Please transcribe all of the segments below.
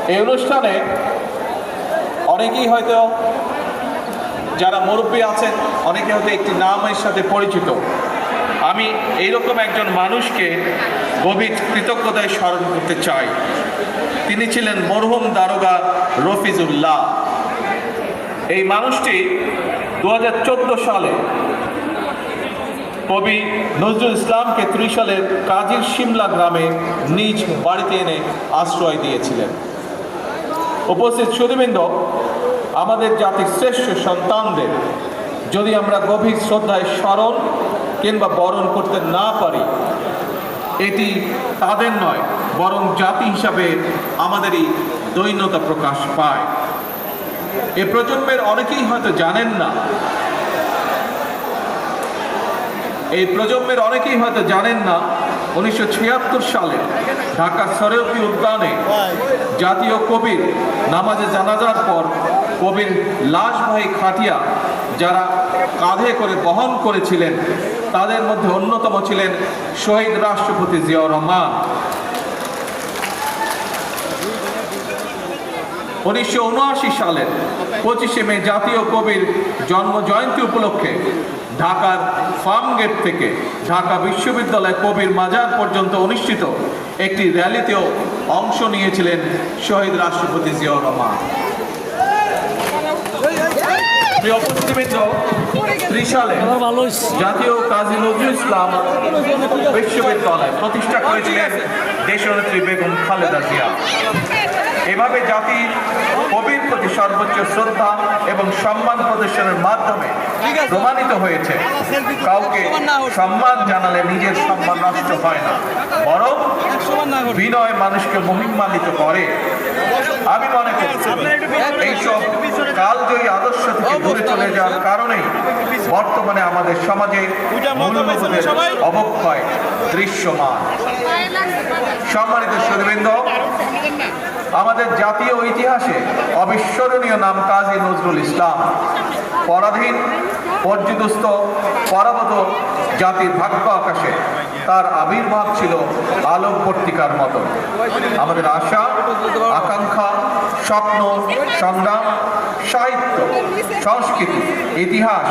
এই অনুষ্ঠানে অনেকেই হয়তো যারা মুরব্বী আছেন অনেকে হয়তো একটি নামের সাথে পরিচিত। আমি এইরকম একজন মানুষকে গভীর কৃতজ্ঞতায় স্মরণ করতে চাই। তিনি ছিলেন মরহুম দারোগা রফিজুল্লাহ। এই মানুষটি 2014 সালে কবি নজরুল ইসলামকে ত্রিশালের কাজীর শিমলা গ্রামে নিজ বাড়িতে এনে আশ্রয় দিয়েছিলেন। উপস্থিত সুধীবৃন্দ, আমাদের জাতির শ্রেষ্ঠ সন্তানদের যদি আমরা গভীর শ্রদ্ধায় স্মরণ কিংবা বরণ করতে না পারি, এটি তাদের নয় বরং জাতি হিসাবে আমাদেরই দৈন্যতা প্রকাশ পায়। এ প্রজন্মের অনেকেই হয়তো জানেন না, এই প্রজন্মের অনেকেই হয়তো জানেন না 1976 সালে ঢাকা সরেউকি উদ্যানে জাতীয় কবির নামাজে জানাজার পর কবির লাশবাহী খাটিয়া যারা কাঁধে করে বহন করেছিলেন তাদের মধ্যে অন্যতম ছিলেন শহীদ রাষ্ট্রপতি জিয়াউর রহমান। 1979 সালের 25শে মে জাতীয় কবির জন্ম জয়ন্তী উপলক্ষে ঢাকার ফার্ম গেট থেকে ঢাকা বিশ্ববিদ্যালয় কবির মাজার পর্যন্ত অনুষ্ঠিত একটি র্যালিতেও অংশ নিয়েছিলেন শহীদ রাষ্ট্রপতি জিয়াউর রহমান। প্রিয় উপস্থিতিবৃন্দ, ত্রিশালে জাতীয় কাজী নজরুল ইসলাম বিশ্ববিদ্যালয় প্রতিষ্ঠা করেছিলেন দেশনেত্রী বেগম খালেদা জিয়া। এভাবে জাতির কবির প্রতি সর্বোচ্চ শ্রদ্ধা এবং সম্মান প্রদর্শনের মাধ্যমে প্রমাণিত হয়েছে কাউকে সম্মান জানালে নিজের সম্মান নষ্ট হয় না, বরং বিনয় মানুষকে মহিমান্বিত করে। আমি মনে করি এইসব কালজয়ী আদর্শ থেকে দূরে চলে যাওয়ার কারণেই বর্তমানে আমাদের সমাজে মূল্যবোধের অবক্ষয় দৃশ্যমান। সম্মানিত সুধীবৃন্দ, আমাদের জাতীয় ইতিহাসে অবিস্মরণীয় নাম কাজী নজরুল ইসলাম। পরাধীন, পর্যুদস্ত, পরাভূত জাতির ভাগ্য আকাশে তার আবির্ভাব ছিল আলোকবর্তিকার মতো। আমাদের আশা, আকাঙ্ক্ষা, স্বপ্ন, সংগ্রাম, সাহিত্য, সংস্কৃতি, ইতিহাস,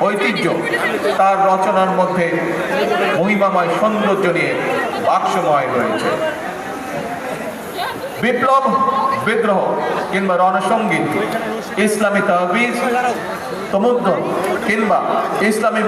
ঐতিহ্য তার রচনার মধ্যে মহিমাময় সৌন্দর্য নিয়ে বাক্সময় রয়েছে। বিপ্লব, বিদ্রোহ কিংবা রণসঙ্গীত, ইসলামী তাহবিজ, তমুদ্দন কিংবা ইসলামী